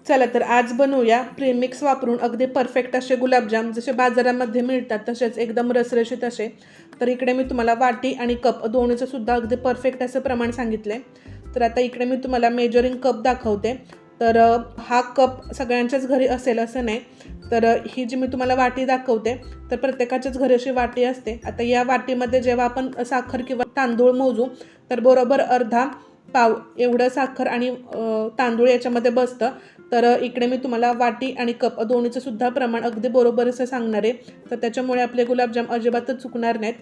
चला तर आज बनवूया प्रेमिक्स वापरून अगदी परफेक्ट असे गुलाबजाम, जसे बाजारामध्ये मिळतात तसेच एकदम रसरशीत असे. तर इकडे मी तुम्हाला वाटी आणि कप दोन्हीचं सुद्धा अगदी परफेक्ट असं प्रमाण सांगितलं आहे. तर आता इकडे मी तुम्हाला मेजरिंग कप दाखवते. तर हा कप सगळ्यांच्याच घरी असेल असं नाही. तर ही जी मी तुम्हाला वाटी दाखवते तर प्रत्येकाच्याच घरी अशी वाटी असते. आता या वाटीमध्ये जेव्हा आपण साखर किंवा तांदूळ मोजू तर बरोबर अर्धा पाव एवढं साखर आणि तांदूळ याच्यामध्ये बसतं. तर इकडे मी तुम्हाला वाटी आणि कप दोन्हीचं सुद्धा प्रमाण अगदी बरोबर असं सांगणार आहे. तर त्याच्यामुळे आपले गुलाबजाम अजिबातच चुकणार नाहीत.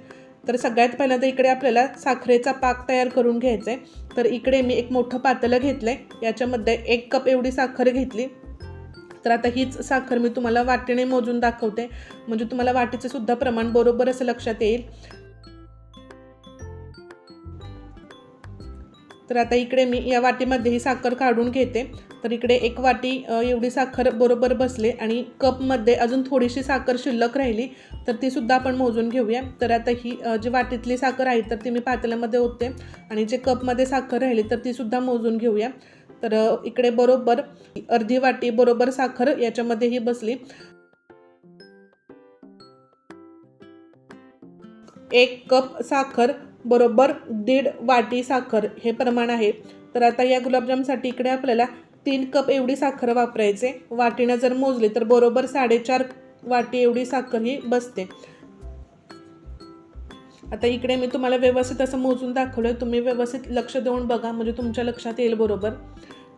तर सगळ्यात पहिल्यांदा इकडे आपल्याला साखरेचा पाक तयार करून घ्यायचा आहे. तर इकडे मी एक मोठं पातेलं घेतलं आहे. याच्यामध्ये 1 कप एवढी साखर घेतली. तर आता हीच साखर मी तुम्हाला वाटीने मोजून दाखवते, म्हणजे तुम्हाला वाटीचं सुद्धा प्रमाण बरोबर असं लक्षात येईल. तर आता इकडे मी या वाटीमध्ये ही साखर काढून घेते. तर इकडे 1 वाटी एवढी साखर बरोबर बसले आणि कपमध्ये अजून थोडीशी साखर शिल्लक राहिली तर ती सुद्धा आपण मोजून घेऊया. तर आता ही जी वाटीतली साखर आहे तर ती मी पातेल्यामध्ये ओतते आणि जे कपमध्ये साखर राहिली तर ती सुद्धा मोजून घेऊया. तर इकडे बरोबर अर्धी वाटी बरोबर साखर याच्यामध्ये ही बसली. 1 कप साखर बरोबर 1.5 वाटी साखर हे प्रमाण आहे. तर आता या गुलाबजामसाठी इकडे आपल्याला 3 कप एवढी साखर वापरायचे. वाटीनं जर मोजली तर बरोबर 4.5 वाटी एवढी साखर ही बसते. आता इकडे मी तुम्हाला व्यवस्थित असं मोजून दाखवलं. तुम्ही व्यवस्थित लक्ष देऊन बघा, म्हणजे तुमच्या लक्षात येईल बरोबर.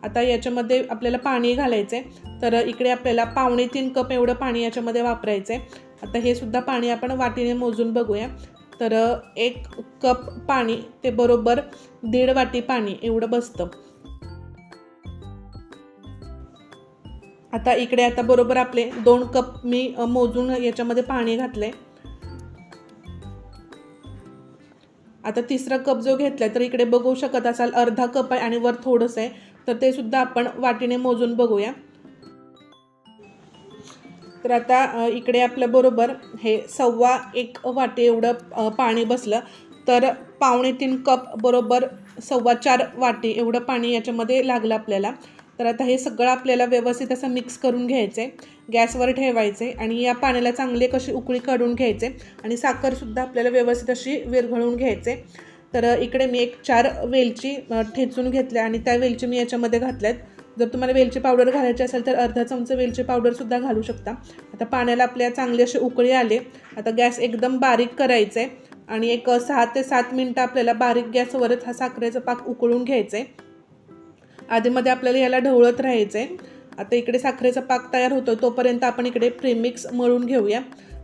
आता याच्यामध्ये आपल्याला पाणी घालायचं आहे. तर इकडे आपल्याला 2.25 कप एवढं पाणी याच्यामध्ये वापरायचं आहे. आता हे सुद्धा पाणी आपण वाटीने मोजून बघूया. तर 1 कप पाणी ते बरोबर 1.5 वाटी पाणी एवढं बसतं. आता इकडे आता बरोबर आपले 2 कप मी मोजून याच्यामध्ये पाणी घातलं आहे. आता तिसरा कप जो घेतला तर इकडे बघू शकत असाल अर्धा कप आहे आणि वर थोडंसं आहे. तर ते सुद्धा आपण वाटीने मोजून बघूया. तर आता इकडे आपलं बरोबर हे 1.25 वाटी एवढं पाणी बसलं. तर 3.25 कप बरोबर 4.25 वाटी एवढं पाणी याच्यामध्ये लागलं आपल्याला. तर आता हे सगळं आपल्याला व्यवस्थित असं मिक्स करून घ्यायचं आहे. गॅसवर ठेवायचे आणि या पाण्याला चांगले कशी उकळी काढून घ्यायचे आणि साखरसुद्धा आपल्याला व्यवस्थित अशी विरघळून घ्यायचे. तर इकडे मी 4 वेलची ठेचून घेतल्या आणि त्या वेलची मी याच्यामध्ये घातल्यात. जर तुम्हाला वेलची पावडर घालायची असेल तर अर्धा चमचा वेलची पावडरसुद्धा घालू शकता. आता पाण्याला आपल्या चांगले असे उकळी आले. आता गॅस एकदम बारीक करायचं आहे आणि एक 6 ते 7 मिनटं आपल्याला बारीक गॅसवरच हा साखरेचा पाक उकळून घ्यायचा आहे. आधीमध्ये आपल्याला याला ढवळत राहायचं आहे. आता इकडे साखरेचा पाक तयार होतो तोपर्यंत आपण इकडे प्रीमिक्स मळून घेऊया.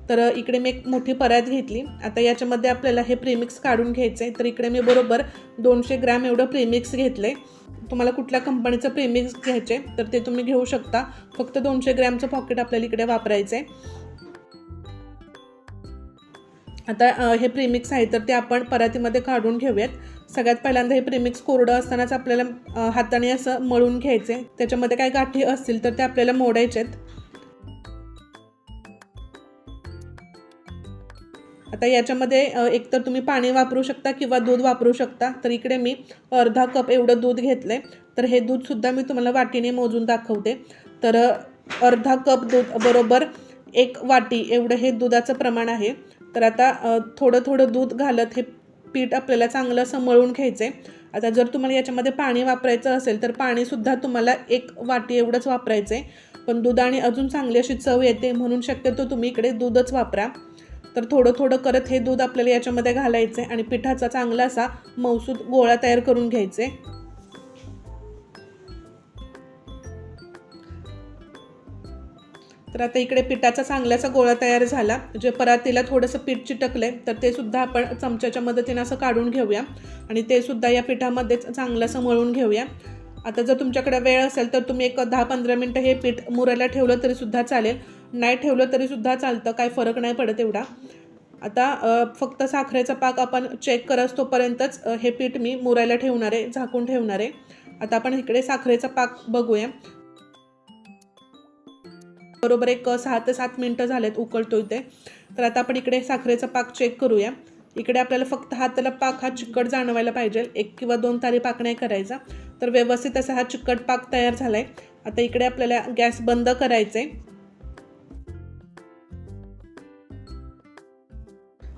तर इकडे मी एक मोठी परात घेतली. आता याच्यामध्ये आपल्याला हे प्रीमिक्स काढून घ्यायचं आहे. तर इकडे मी बरोबर 200 ग्रॅम एवढं प्रीमिक्स घेतलं आहे. तुम्हाला कुठल्या कंपनीचं प्रीमिक्स घ्यायचे तर ते तुम्ही घेऊ शकता. फक्त 200 ग्रॅमचं पॉकेट आपल्याला इकडे वापरायचं आहे. आता हे प्रीमिक्स आहे तर ते आपण परातीमध्ये काढून घेऊयात. सगळ्यात पहिल्यांदा हे प्रीमिक्स कोरडं असतानाच आपल्याला हाताने असं मळून घ्यायचं आहे. त्याच्यामध्ये काही गाठी असतील तर ते आपल्याला मोडायचे आहेत. आता याच्यामध्ये एकतर तुम्ही पाणी वापरू शकता किंवा दूध वापरू शकता. तर इकडे मी अर्धा कप एवढं दूध घेतलं आहे. तर हे दूधसुद्धा मी तुम्हाला वाटीने मोजून दाखवते. तर अर्धा कप दूध बरोबर 1 वाटी एवढं हे दुधाचं प्रमाण आहे. तर आता थोडं थोडं दूध घालत हे पीठ आपल्याला चांगलं असं मळून घ्यायचं आहे. आता जर तुम्हाला याच्यामध्ये पाणी वापरायचं असेल तर पाणीसुद्धा तुम्हाला 1 वाटी एवढंच वापरायचं आहे. पण दुधाने अजून चांगली अशी चव येते म्हणून शक्यतो तुम्ही इकडे दूधच वापरा. तर थोडं थोडं करत हे दूध आपल्याला याच्यामध्ये घालायचं आहे आणि पिठाचा चांगला असा मऊसूद गोळा तयार करून घ्यायचा आहे. तर आता इकडे पिठाचा चांगल्याचा गोळा तयार झाला. जे परातीला थोडंसं पीठ चिटकलंय तर ते सुद्धा आपण चमच्याच्या मदतीने असं काढून घेऊया आणि ते सुद्धा या पिठामध्येच चांगलं असं मळून घेऊया. आता जर तुमच्याकडे वेळ असेल तर तुम्ही एक 10-15 मिनटं हे पीठ मुरायला ठेवलं तरीसुद्धा चालेल. नाही ठेवलं तरीसुद्धा चालतं, काय फरक नाही पडत एवढा. आता फक्त साखरेचा पाक आपण चेक करत तोपर्यंतच हे पीठ मी मुरायला ठेवणार आहे, झाकून ठेवणार आहे. आता आपण इकडे साखरेचा पाक बघूया. बरोबर एक 6 ते 7 मिनटं झालेत उकळतोय ते. तर आता आपण इकडे साखरेचा पाक चेक करूया. इकडे आपल्याला फक्त हाताला पाक हा चिकट जाणवायला पाहिजे. 1 किंवा 2 तारी पाक नाही करायचा. तर व्यवस्थित असा हा चिकट पाक तयार झाला आहे. आता इकडे आपल्याला गॅस बंद करायचा आहे.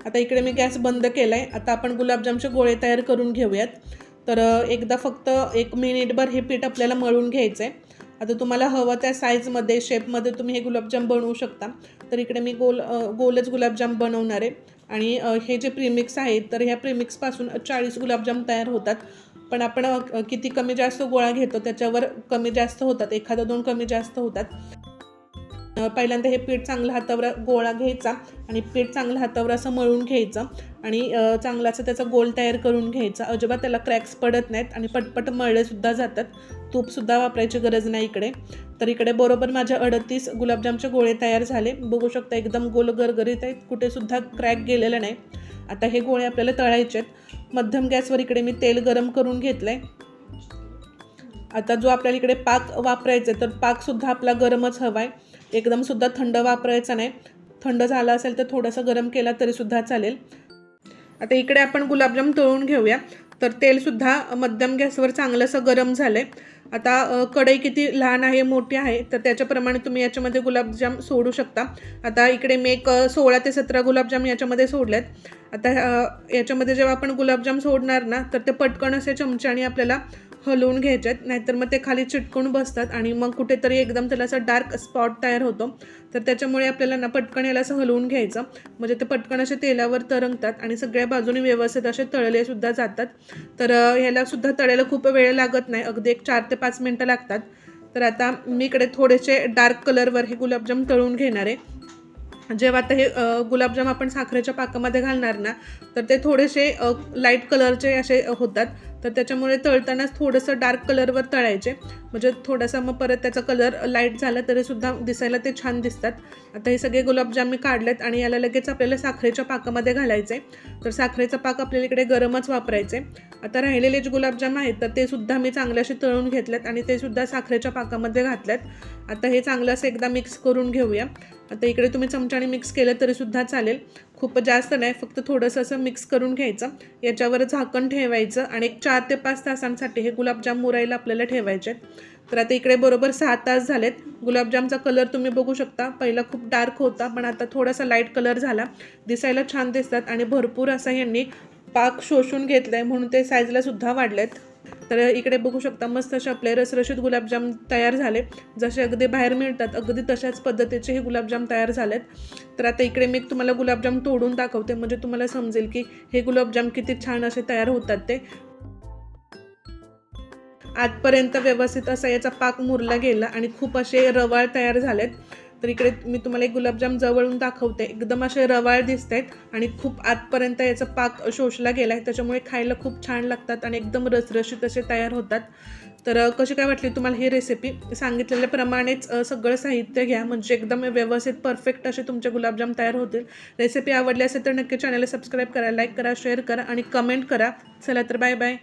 आता इकडे मी गॅस बंद केला आहे. आता आपण गुलाबजामचे गोळे तयार करून घेऊयात. तर एकदा फक्त 1 मिनिटभर हे पीठ आपल्याला मळून घ्यायचं आहे. आता तुम्हाला हवं त्या साईजमध्ये शेपमध्ये तुम्ही हे गुलाबजाम बनवू शकता. तर इकडे मी गोलच गुलाबजाम बनवणार आहे. आणि हे जे प्रीमिक्स आहे तर ह्या प्रीमिक्सपासून 40 गुलाबजाम तयार होतात. पण आपण किती कमी जास्त गोळा घेतो त्याच्यावर कमी जास्त होतात, एखादा 2 कमी जास्त होतात. पहिल्यांदा हे पीठ चांगलं हातावर गोळा घ्यायचा आणि पीठ चांगलं हातावर असं मळून घ्यायचं आणि चांगला असं त्याचा गोल तयार करून घ्यायचा. अजिबात त्याला क्रॅक्स पडत नाहीत आणि पटपट मळलेसुद्धा जातात. तूपसुद्धा वापरायची गरज नाही इकडे. तर इकडे बरोबर माझे 38 गुलाबजामचे गोळे तयार झाले. बघू शकता एकदम गोल गरगरीत आहेत, कुठेसुद्धा क्रॅक गेलेलं नाही. आता हे गोळे आपल्याला तळायचे आहेत. मध्यम गॅसवर इकडे मी तेल गरम करून घेतलं आहे. आता जो आपल्याला इकडे पाक वापरायचा आहे तर पाकसुद्धा आपला गरमच हवा आहे, एकदमसुद्धा थंड वापरायचा नाही. थंड झाला असेल तर थोडासा गरम केला तरीसुद्धा चालेल. आता इकडे आपण गुलाबजाम तळून घेऊया. तर तेलसुद्धा मध्यम गॅसवर चांगलंसं गरम झालं आहे. आता कढई किती लहान आहे मोठी आहे तर त्याच्याप्रमाणे तुम्ही याच्यामध्ये गुलाबजाम सोडू शकता. आता इकडे मी एक 16 ते 17 गुलाबजाम याच्यामध्ये सोडलेत. आता याच्यामध्ये जेव्हा आपण गुलाबजाम सोडणार ना तर ते पटकन असे चमच्याने आपल्याला हलवून घ्यायचे आहेत, नाहीतर मग ते खाली चिटकून बसतात आणि मग कुठेतरी एकदम त्याला असं डार्क स्पॉट तयार होतो. तर त्याच्यामुळे आपल्याला ना पटकन याला असं हलवून घ्यायचं, म्हणजे ते पटकन असे तेलावर तरंगतात आणि सगळ्या बाजूने व्यवस्थित असे तळलेसुद्धा जातात. तर ह्यालासुद्धा तळायला खूप वेळ लागत नाही, अगदी एक 4 ते 5 मिनटं लागतात. तर आता मी इकडे थोडेसे डार्क कलरवर हे गुलाबजाम तळून घेणार आहे. जेव्हा आता हे गुलाबजाम आपण साखरेच्या पाकामध्ये घालणार ना तर ते थोडेसे लाईट कलरचे असे होतात. तर त्याच्यामुळे तळतानाच थोडंसं डार्क कलरवर तळायचे, म्हणजे थोडासा मग परत त्याचा कलर लाईट झाला तरीसुद्धा दिसायला ते छान दिसतात. आता हे सगळे गुलाबजाम मी काढलेत आणि याला लगेच आपल्याला साखरेच्या पाकामध्ये घालायचे. तर साखरेचा पाक आपल्याला इकडे गरमच वापरायचे. आता राहिलेले जे गुलाबजाम आहेत तर ते सुद्धा मी चांगले असे तळून घेतलेत आणि ते सुद्धा साखरेच्या पाकामध्ये घातलेत. आता हे चांगलं असं एकदा मिक्स करून घेऊया. आता इकडे तुम्ही चमच्याने मिक्स केलं तरीसुद्धा चालेल, खूप जास्त नाही, फक्त थोडंसं असं मिक्स करून घ्यायचं. याच्यावर झाकण ठेवायचं आणि एक 4 ते 5 तासांसाठी हे गुलाबजाम मुरायला आपल्याला ठेवायचे. तर आता इकडे बरोबर 6 तास झालेत. गुलाबजामचा कलर तुम्ही बघू शकता, पहिला खूप डार्क होता पण आता थोडासा लाईट कलर झाला, दिसायला छान दिसतात आणि भरपूर असा ह्यांनी पाक शोषून घेतला आहे म्हणून ते साईजला सुद्धा वाढलेत. तर इकडे बघू शकता मस्त असे आपले रसरशीत गुलाबजाम तयार झाले, जसे अगदी बाहेर मिळतात अगदी तशाच पद्धतीचे हे गुलाबजाम तयार झालेत. तर आता इकडे मी तुम्हाला गुलाबजाम तोडून दाखवते, म्हणजे तुम्हाला समजेल की हे गुलाबजाम किती छान असे तयार होतात ते. आजपर्यंत व्यवस्थित असा याचा पाक मुरला गेला आणि खूप असे रवाळ तयार झालेत. तर इकडे मी तुम्हाला एक गुलाबजाम जवळून दाखवते, एकदम असे रवाळ दिसत आहेत आणि खूप आतपर्यंत याचा पाक शोषला गेला आहे, त्याच्यामुळे खायला खूप छान लागतात आणि एकदम रसरशीत असे तयार होतात. तर कशी काय वाटली तुम्हाला ही रेसिपी? सांगितलेल्याप्रमाणेच सगळं साहित्य घ्या, म्हणजे एकदम व्यवस्थित परफेक्ट असे तुमचे गुलाबजाम तयार होतील. रेसिपी आवडली असेल तर नक्की चॅनलला सबस्क्राईब करा, लाईक करा, शेअर करा आणि कमेंट करा. चला तर बाय बाय.